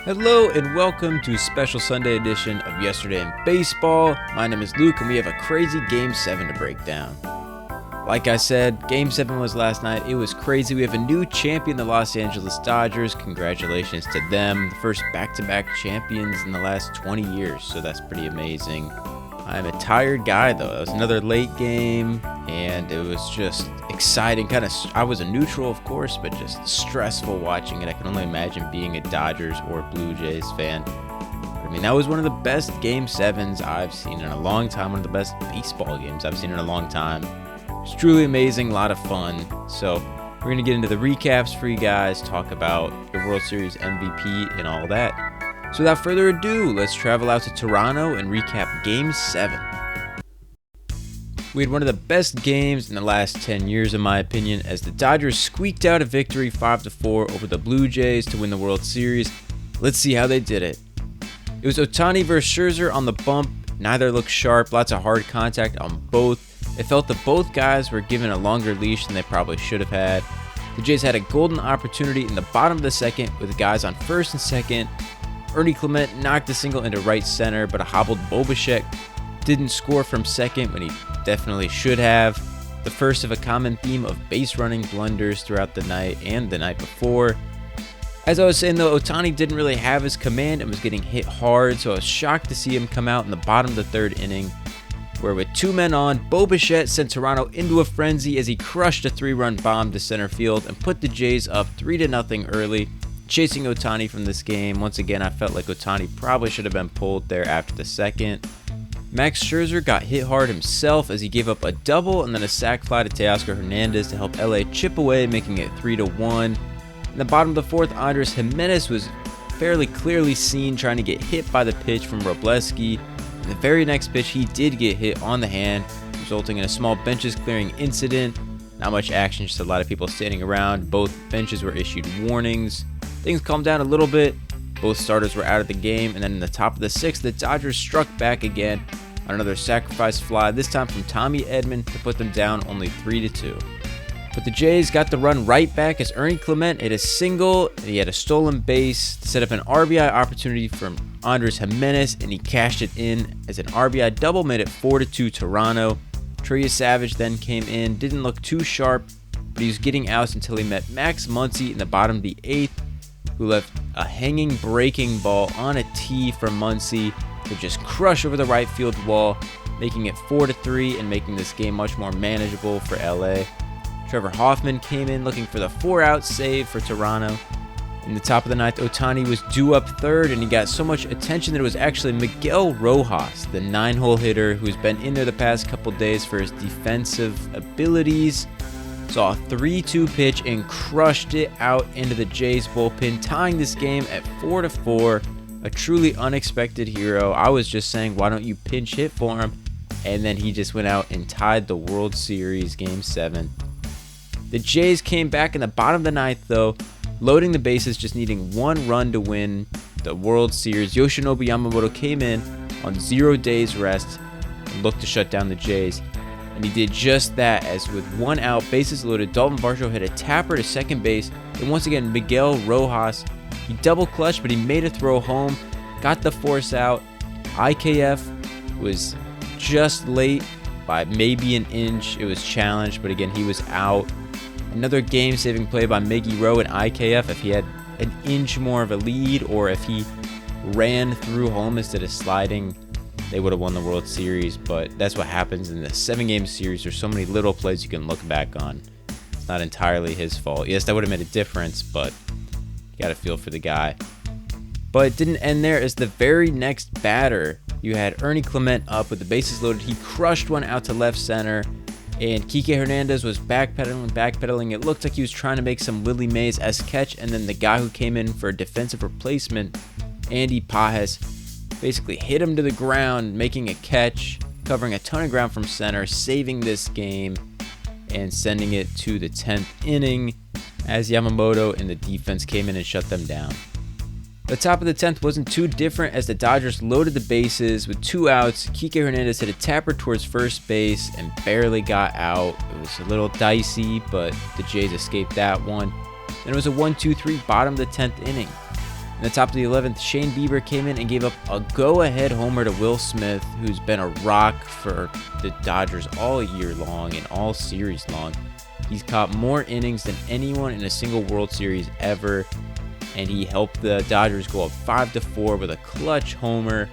Hello and welcome to a special Sunday edition of Yesterday in Baseball. My name is Luke and we have a crazy Game 7 to break down. Like I said, Game 7 was last night. It was crazy. We have a new champion, the Los Angeles Dodgers. Congratulations to them. The first back-to-back champions in the last 20 years, so that's pretty amazing. I'm a tired guy though. It was another late game and it was just exciting. I was a neutral of course, but just stressful watching it. I can only imagine being a Dodgers or Blue Jays fan. I mean, that was one of the best Game 7s I've seen in a long time. One of the best baseball games I've seen in a long time. It's truly amazing, a lot of fun. So we're going to get into the recaps for you guys, talk about the World Series MVP and all that. So without further ado, let's travel out to Toronto and recap Game 7. We had one of the best games in the last 10 years in my opinion, as the Dodgers squeaked out a victory 5-4 over the Blue Jays to win the World Series. Let's see how they did it. It was Ohtani versus Scherzer on the bump. Neither looked sharp, lots of hard contact on both. It felt that both guys were given a longer leash than they probably should have had. The Jays had a golden opportunity in the bottom of the second with guys on first and second. Ernie Clement knocked a single into right center, but a hobbled Bo Bichette didn't score from second when he definitely should have. The first of a common theme of base running blunders throughout the night and the night before. As I was saying though, Ohtani didn't really have his command and was getting hit hard, so I was shocked to see him come out in the bottom of the third inning, where with two men on, Bo Bichette sent Toronto into a frenzy as he crushed a 3-run bomb to center field and put the Jays up 3-0 early. Chasing Ohtani from this game, once again I felt like Ohtani probably should have been pulled there after the second. Max Scherzer got hit hard himself as he gave up a double and then a sac fly to Teoscar Hernandez to help LA chip away, making it 3-1. In the bottom of the fourth, Andres Jimenez was fairly clearly seen trying to get hit by the pitch from Robleski. In the very next pitch, he did get hit on the hand, resulting in a small benches clearing incident. Not much action, just a lot of people standing around. Both benches were issued warnings. Things calmed down a little bit. Both starters were out of the game, and then in the top of the sixth, the Dodgers struck back again on another sacrifice fly, this time from Tommy Edman to put them down only 3-2. But the Jays got the run right back as Ernie Clement hit a single, and he had a stolen base to set up an RBI opportunity from Andres Jimenez, and he cashed it in as an RBI double made it 4-2 Toronto. Trey Savage then came in, didn't look too sharp, but he was getting outs until he met Max Muncy in the bottom of the eighth, who left a hanging breaking ball on a tee from Muncy to just crush over the right field wall, making it 4-3 and making this game much more manageable for LA. Trevor Hoffman came in looking for the 4-out save for Toronto. In the top of the ninth, Ohtani was due up third, and he got so much attention that it was actually Miguel Rojas, the 9-hole hitter who's been in there the past couple days for his defensive abilities. Saw a 3-2 pitch and crushed it out into the Jays bullpen, tying this game at 4-4. A truly unexpected hero. I was just saying, why don't you pinch hit for him? And then he just went out and tied the World Series Game 7. The Jays came back in the bottom of the ninth though, loading the bases, just needing one run to win the World Series. Yoshinobu Yamamoto came in on 0 days rest and looked to shut down the Jays. And he did just that, as with 1 out, bases loaded, Dalton Varsho hit a tapper to second base. And once again, Miguel Rojas, he double clutched, but he made a throw home, got the force out. IKF was just late by maybe an inch. It was challenged, but again, he was out. Another game-saving play by Miggy Rowe and IKF. If he had an inch more of a lead, or if he ran through home instead of sliding, they would have won the World Series. But that's what happens in the 7-game series. There's so many little plays you can look back on. It's not entirely his fault. Yes, that would have made a difference, but you got to feel for the guy. But it didn't end there, as the very next batter, you had Ernie Clement up with the bases loaded. He crushed one out to left center, and Kike Hernandez was backpedaling. It looked like he was trying to make some Willie Mays-esque catch, and then the guy who came in for a defensive replacement, Andy Pajes, basically hit him to the ground, making a catch, covering a ton of ground from center, saving this game, and sending it to the 10th inning as Yamamoto and the defense came in and shut them down. The top of the 10th wasn't too different as the Dodgers loaded the bases with 2 outs. Kike Hernandez hit a tapper towards first base and barely got out. It was a little dicey, but the Jays escaped that one. Then it was a 1-2-3 bottom of the 10th inning. In the top of the 11th, Shane Bieber came in and gave up a go-ahead homer to Will Smith, who's been a rock for the Dodgers all year long and all series long. He's caught more innings than anyone in a single World Series ever, and he helped the Dodgers go up 5-4 with a clutch homer.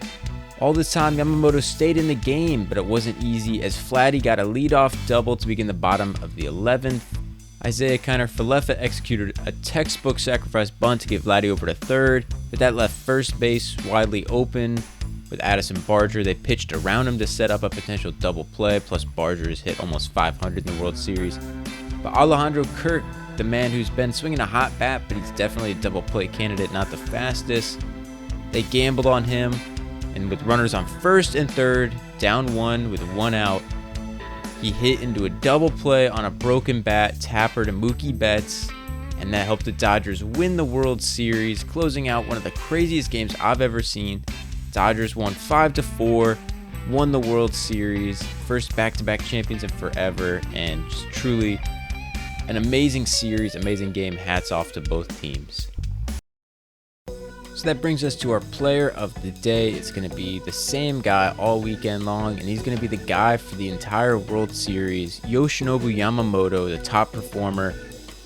All this time, Yamamoto stayed in the game, but it wasn't easy as Vladdy got a leadoff double to begin the bottom of the 11th. Isaiah Kiner-Falefa executed a textbook sacrifice bunt to get Vladdy over to third, but that left first base widely open with Addison Barger. They pitched around him to set up a potential double play, plus Barger has hit almost 500 in the World Series. But Alejandro Kirk, the man who's been swinging a hot bat, but he's definitely a double play candidate, not the fastest. They gambled on him, and with runners on first and third, down one with one out, he hit into a double play on a broken bat, tapper to Mookie Betts, and that helped the Dodgers win the World Series, closing out one of the craziest games I've ever seen. Dodgers won 5-4, won the World Series, first back-to-back champions in forever, and just truly an amazing series, amazing game. Hats off to both teams. So that brings us to our player of the day. It's going to be the same guy all weekend long, and he's going to be the guy for the entire World Series, Yoshinobu Yamamoto, the top performer.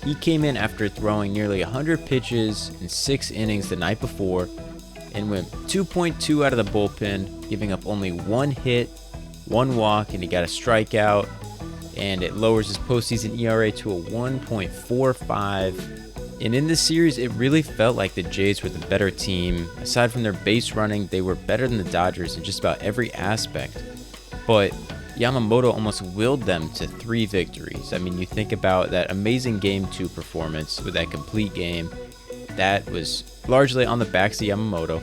He came in after throwing nearly 100 pitches in 6 innings the night before and went 2.2 out of the bullpen, giving up only 1 hit, 1 walk, and he got a strikeout, and it lowers his postseason ERA to a 1.45. And in this series, it really felt like the Jays were the better team. Aside from their base running, they were better than the Dodgers in just about every aspect. But Yamamoto almost willed them to 3 victories. I mean, you think about that amazing Game 2 performance with that complete game. That was largely on the backs of Yamamoto.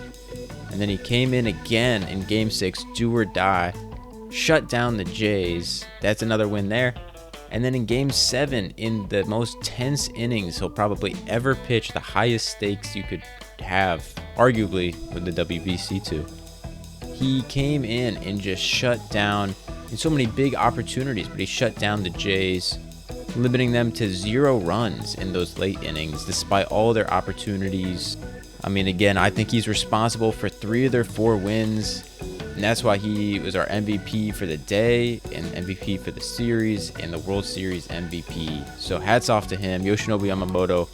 And then he came in again in Game 6, do or die, shut down the Jays. That's another win there. And then in Game 7, in the most tense innings he'll probably ever pitch, the highest stakes you could have, arguably, with the WBC too, he came in and just shut down in so many big opportunities, but he shut down the Jays, limiting them to 0 runs in those late innings, despite all their opportunities. I mean, again, I think he's responsible for 3 of their 4 wins. And that's why he was our MVP for the day and MVP for the series and the World Series MVP. So hats off to him. Yoshinobu Yamamoto,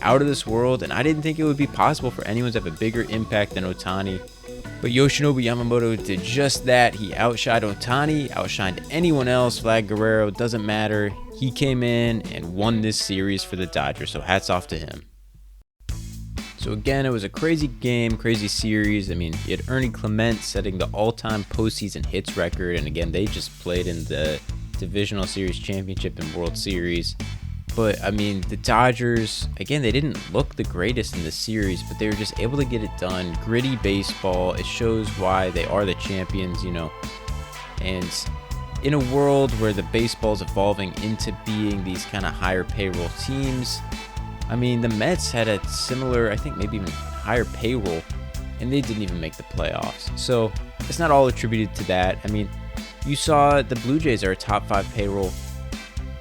out of this world. And I didn't think it would be possible for anyone to have a bigger impact than Ohtani. But Yoshinobu Yamamoto did just that. He outshined Ohtani, outshined anyone else. Vlad Guerrero, doesn't matter. He came in and won this series for the Dodgers. So hats off to him. So again, it was a crazy game, crazy series. I mean, you had Ernie Clement setting the all-time postseason hits record. And again, they just played in the Divisional Series Championship and World Series. But, I mean, the Dodgers, again, they didn't look the greatest in the series, but they were just able to get it done. Gritty baseball. It shows why they are the champions, you know. And in a world where the baseball's evolving into being these kind of higher payroll teams, I mean, the Mets had a similar, I think maybe even higher payroll, and they didn't even make the playoffs. So it's not all attributed to that. I mean, you saw the Blue Jays are a top 5 payroll,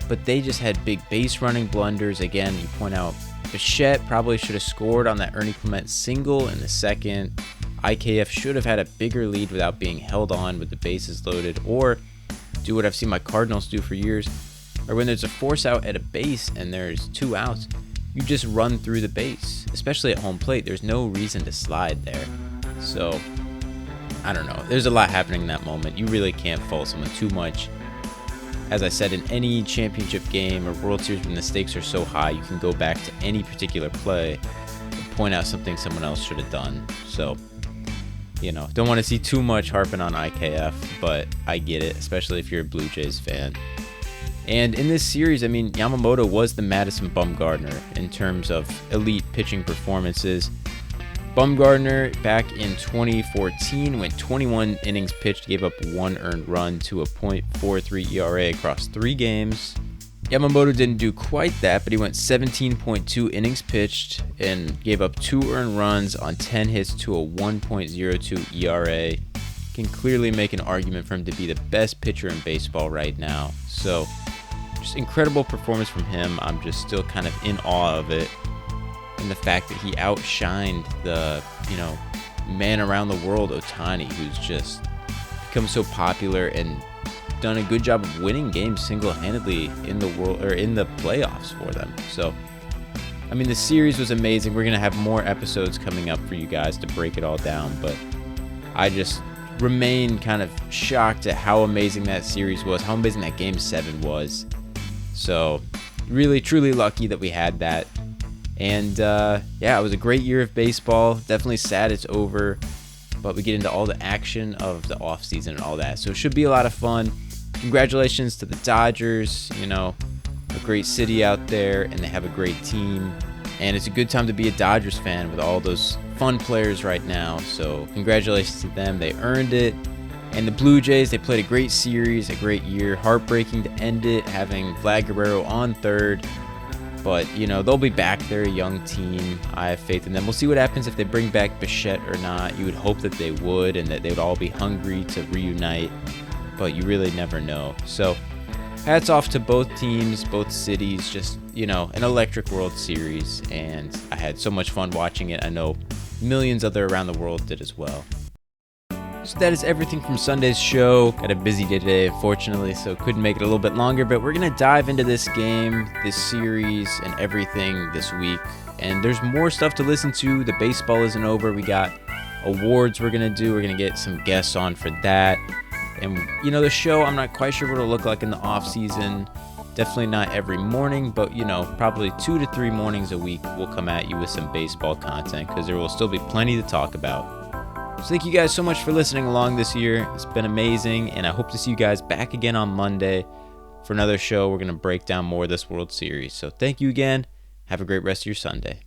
but they just had big base running blunders. Again, you point out Bichette probably should have scored on that Ernie Clement single in the second. IKF should have had a bigger lead without being held on with the bases loaded, or do what I've seen my Cardinals do for years, or when there's a force out at a base and there's 2 outs, you just run through the base, especially at home plate. There's no reason to slide there. So, I don't know. There's a lot happening in that moment. You really can't fault someone too much. As I said, in any championship game or World Series when the stakes are so high, you can go back to any particular play and point out something someone else should have done. So, you know, don't want to see too much harping on IKF, but I get it, especially if you're a Blue Jays fan. And in this series, I mean, Yamamoto was the Madison Bumgarner in terms of elite pitching performances. Bumgarner, back in 2014, went 21 innings pitched, gave up 1 earned run to a .43 ERA across 3 games. Yamamoto didn't do quite that, but he went 17.2 innings pitched and gave up 2 earned runs on 10 hits to a 1.02 ERA. Can clearly make an argument for him to be the best pitcher in baseball right now. So, just incredible performance from him. I'm just still kind of in awe of it. and the fact that he outshined the, man around the world, Ohtani, who's just become so popular and done a good job of winning games single-handedly in the world or in the playoffs for them. So, I mean, the series was amazing. We're going to have more episodes coming up for you guys to break it all down, but I just remain kind of shocked at how amazing that series was, how amazing that Game 7 was. So, really, truly lucky that we had that. And, yeah, it was a great year of baseball. Definitely sad it's over, but we get into all the action of the offseason and all that. So, it should be a lot of fun. Congratulations to the Dodgers, a great city out there, and they have a great team. And it's a good time to be a Dodgers fan with all those fun players right now. So congratulations to them. They earned it. And the Blue Jays, they played a great series, a great year. Heartbreaking to end it, having Vlad Guerrero on third. But, they'll be back. They're a young team. I have faith in them. We'll see what happens if they bring back Bichette or not. You would hope that they would and that they would all be hungry to reunite. But you really never know. So hats off to both teams, both cities, just, an electric World Series, and I had so much fun watching it. I know millions other around the world did as well. So that is everything from Sunday's show. Got a busy day today, unfortunately, so couldn't make it a little bit longer, but we're going to dive into this game, this series, and everything this week. And there's more stuff to listen to. The baseball isn't over. We got awards we're going to do. We're going to get some guests on for that. And, the show, I'm not quite sure what it'll look like in the off season. Definitely not every morning, but, probably 2 to 3 mornings a week we'll come at you with some baseball content because there will still be plenty to talk about. So thank you guys so much for listening along this year. It's been amazing, and I hope to see you guys back again on Monday for another show. We're going to break down more of this World Series. So thank you again. Have a great rest of your Sunday.